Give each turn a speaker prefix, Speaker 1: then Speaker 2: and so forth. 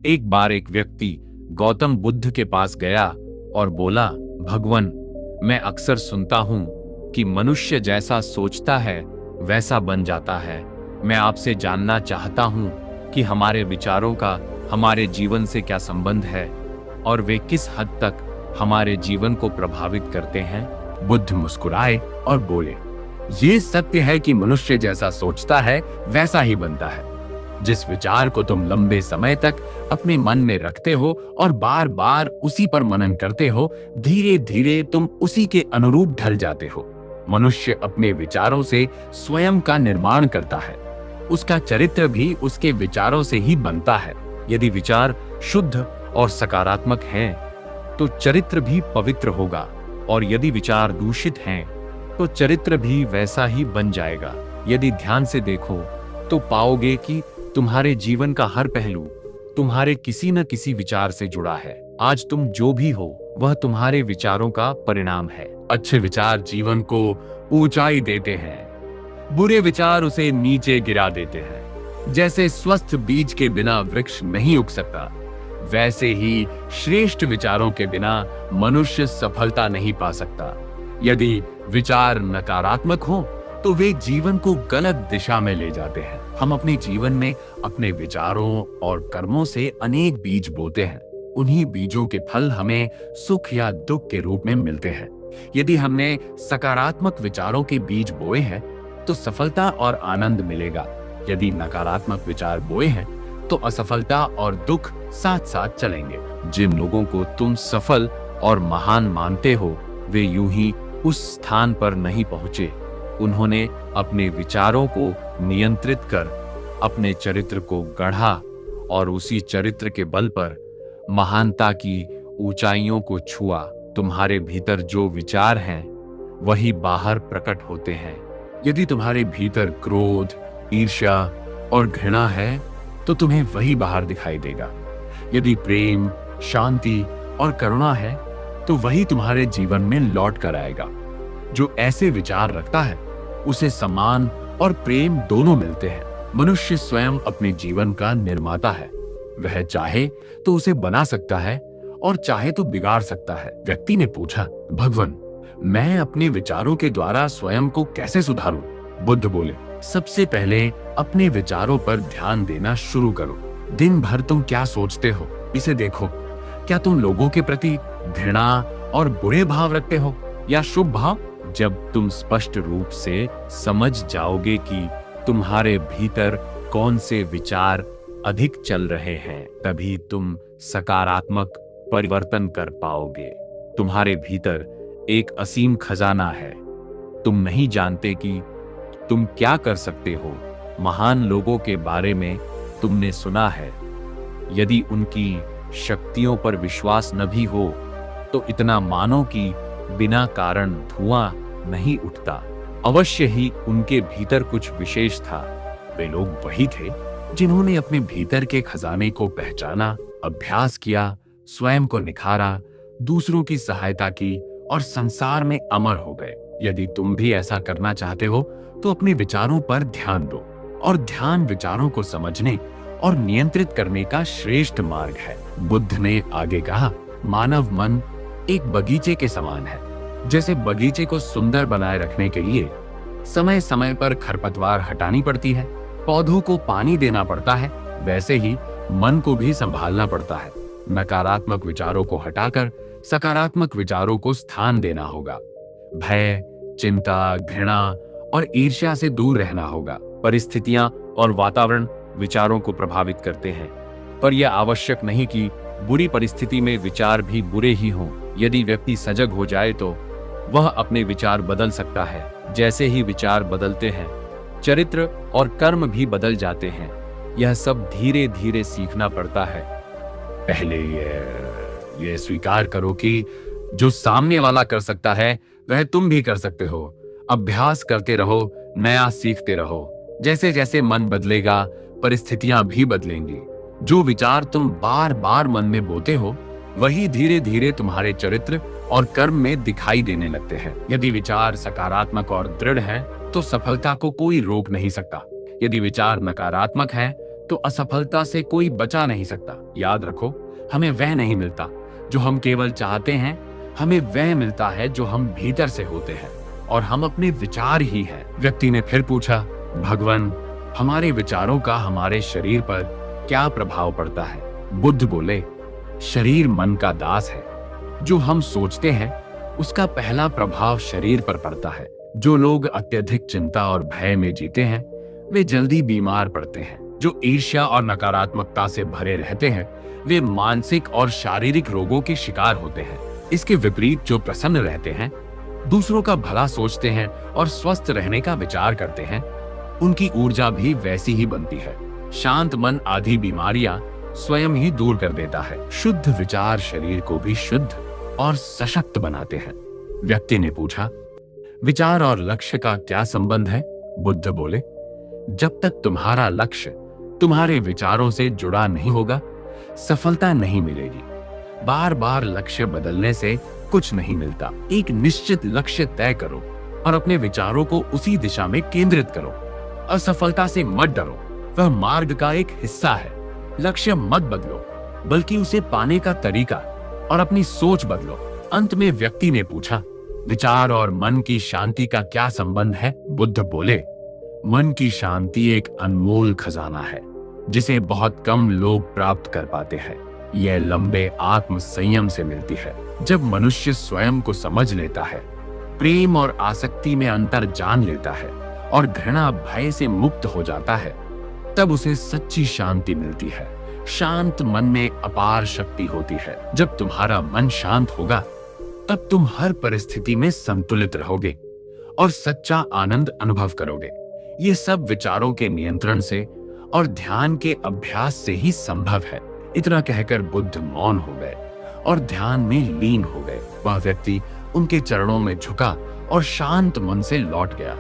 Speaker 1: एक बार एक व्यक्ति गौतम बुद्ध के पास गया और बोला, भगवान, मैं अक्सर सुनता हूं कि मनुष्य जैसा सोचता है वैसा बन जाता है। मैं आपसे जानना चाहता हूं कि हमारे विचारों का हमारे जीवन से क्या संबंध है और वे किस हद तक हमारे जीवन को प्रभावित करते हैं।
Speaker 2: बुद्ध मुस्कुराए और बोले, ये सत्य है कि मनुष्य जैसा सोचता है वैसा ही बनता है। जिस विचार को तुम लंबे समय तक अपने मन में रखते हो और बार बार उसी पर मनन करते हो, धीरे धीरे तुम उसी के अनुरूप ढल जाते हो। मनुष्य अपने विचारों से स्वयं का निर्माण करता है। उसका चरित्र भी उसके विचारों से ही बनता है।
Speaker 1: यदि विचार शुद्ध और सकारात्मक हैं, तो चरित्र भी पवित्र होगा, और यदि विचार दूषित हैं, तो चरित्र भी वैसा ही बन जाएगा। यदि ध्यान से देखो तो पाओगे कि तुम्हारे जीवन का हर पहलू तुम्हारे किसी न किसी विचार से जुड़ा है। आज तुम जो भी हो वह तुम्हारे विचारों का परिणाम है।
Speaker 2: अच्छे विचार जीवन को ऊंचाई देते हैं, बुरे विचार उसे नीचे गिरा देते हैं। जैसे स्वस्थ बीज के बिना वृक्ष नहीं उग सकता, वैसे ही श्रेष्ठ विचारों के बिना मनुष्य सफलता नहीं पा सकता। यदि विचार नकारात्मक हो तो वे जीवन को गलत दिशा में ले जाते हैं। हम अपने जीवन में अपने विचारों और कर्मों से अनेक बीज बोते हैं। उन्हीं बीजों के फल हमें सुख या दुख के रूप में मिलते हैं। यदि हमने सकारात्मक विचारों के बीज बोए हैं तो सफलता और आनंद मिलेगा। यदि नकारात्मक विचार बोए हैं तो असफलता और दुख साथ साथ चलेंगे।
Speaker 1: जिन लोगों को तुम सफल और महान मानते हो, वे यूं ही उस स्थान पर नहीं पहुंचे। उन्होंने अपने विचारों को नियंत्रित कर अपने चरित्र को गढ़ा और उसी चरित्र के बल पर महानता की ऊंचाइयों को छुआ। तुम्हारे भीतर जो विचार हैं वही बाहर प्रकट होते हैं।
Speaker 2: यदि तुम्हारे भीतर क्रोध, ईर्ष्या और घृणा है तो तुम्हें वही बाहर दिखाई देगा। यदि प्रेम, शांति और करुणा है तो वही तुम्हारे जीवन में लौट कर आएगा। जो ऐसे विचार रखता है उसे सम्मान और प्रेम दोनों मिलते हैं। मनुष्य स्वयं अपने जीवन का निर्माता है। वह चाहे तो उसे बना सकता है और चाहे तो बिगाड़ सकता है। व्यक्ति ने पूछा, भगवान, मैं अपने विचारों के द्वारा स्वयं को कैसे सुधारूं? बुद्ध बोले, सबसे पहले अपने विचारों पर ध्यान देना शुरू करो। दिन भर तुम क्या सोचते हो, इसे देखो। क्या तुम लोगों के प्रति घृणा और बुरे भाव रखते हो या शुभ भाव?
Speaker 1: जब तुम स्पष्ट रूप से समझ जाओगे कि तुम्हारे भीतर कौन से विचार अधिक चल रहे हैं, तभी तुम सकारात्मक परिवर्तन कर पाओगे। तुम्हारे भीतर एक असीम खजाना है। तुम नहीं जानते कि तुम क्या कर सकते हो। महान लोगों के बारे में तुमने सुना है। यदि उनकी शक्तियों पर विश्वास न भी हो तो इतना मानो कि बिना कारण धुआं नहीं उठता। अवश्य ही उनके भीतर कुछ विशेष था। वे लोग वही थे जिन्होंने अपने भीतर के खजाने को पहचाना, अभ्यास किया, स्वयं को निखारा, दूसरों की सहायता की और संसार में अमर हो गए। यदि तुम भी ऐसा करना चाहते हो तो अपने विचारों पर ध्यान दो, और ध्यान विचारों को समझने और नियंत्रित करने का श्रेष्ठ मार्ग है। बुद्ध ने आगे कहा, मानव मन एक बगीचे के समान है। जैसे बगीचे को सुंदर बनाए रखने के लिए समय समय पर खरपतवार हटानी पड़ती है, पौधों को पानी देना पड़ता है, वैसे ही मन को भी संभालना पड़ता है। नकारात्मक विचारों को हटाकर सकारात्मक विचारों को स्थान देना होगा। भय, चिंता, घृणा और ईर्ष्या से दूर रहना होगा। परिस्थितियां और वातावरण विचारों को प्रभावित करते हैं, पर यह आवश्यक नहीं कि बुरी परिस्थिति में विचार भी बुरे ही हों। यदि व्यक्ति सजग हो जाए तो वह अपने विचार बदल सकता है। जैसे ही विचार बदलते हैं, चरित्र और कर्म भी बदल जाते हैं। यह सब धीरे धीरे सीखना पड़ता है।
Speaker 2: पहले ये स्वीकार करो कि जो सामने वाला कर सकता है वह तुम भी कर सकते हो। अभ्यास करते रहो, नया सीखते रहो। जैसे जैसे मन बदलेगा, परिस्थितियां भी बदलेंगी। जो विचार तुम बार बार मन में बोते हो वही धीरे धीरे तुम्हारे चरित्र और कर्म में दिखाई देने लगते हैं। यदि विचार सकारात्मक और दृढ़ है तो सफलता को कोई रोक नहीं सकता। यदि विचार नकारात्मक है तो असफलता से कोई बचा नहीं सकता। याद रखो, हमें वह नहीं मिलता जो हम केवल चाहते हैं, हमें वह मिलता है जो हम भीतर से होते हैं, और हम अपने विचार ही हैं। व्यक्ति ने फिर पूछा, भगवान, हमारे विचारों का हमारे शरीर पर क्या प्रभाव पड़ता है? बुद्ध बोले, शरीर मन का दास है। जो हम सोचते हैं उसका पहला प्रभाव शरीर पर पड़ता है। जो लोग अत्यधिक चिंता और भय में जीते हैं वे जल्दी बीमार पड़ते हैं। जो ईर्ष्या और नकारात्मकता से भरे रहते हैं वे मानसिक और शारीरिक रोगों के शिकार होते हैं। इसके विपरीत जो प्रसन्न रहते हैं, दूसरों का भला सोचते हैं और स्वस्थ रहने का विचार करते हैं, उनकी ऊर्जा भी वैसी ही बनती है। शांत मन आधी बीमारियां स्वयं ही दूर कर देता है। शुद्ध विचार शरीर को भी शुद्ध और सशक्त बनाते हैं। व्यक्ति ने पूछा, विचार और लक्ष्य का क्या संबंध है? बुद्ध बोले, जब तक तुम्हारा लक्ष्य तुम्हारे विचारों से जुड़ा नहीं होगा, सफलता नहीं मिलेगी। बार बार लक्ष्य बदलने से कुछ नहीं मिलता। एक निश्चित लक्ष्य तय करो और अपने विचारों को उसी दिशा में केंद्रित करो। असफलता से मत डरो, वह मार्ग का एक हिस्सा है। लक्ष्य मत बदलो, बल्कि उसे पाने का तरीका और अपनी सोच बदलो। अंत में व्यक्ति ने पूछा, विचार और मन की शांति का क्या संबंध है? बुद्ध बोले, मन की शांति एक अनमोल खजाना है जिसे बहुत कम लोग प्राप्त कर पाते हैं। यह लंबे आत्म संयम से मिलती है। जब मनुष्य स्वयं को समझ लेता है, प्रेम और आसक्ति में अंतर जान लेता है और घृणा भय से मुक्त हो जाता है, तब उसे सच्ची शांति मिलती है। शांत मन में अपार शक्ति होती है। जब तुम्हारा मन शांत होगा तब तुम हर परिस्थिति में संतुलित रहोगे और सच्चा आनंद अनुभव करोगे। ये सब विचारों के नियंत्रण से और ध्यान के अभ्यास से ही संभव है। इतना कहकर बुद्ध मौन हो गए और ध्यान में लीन हो गए। वह व्यक्ति उनके चरणों में झुका और शांत मन से लौट गया।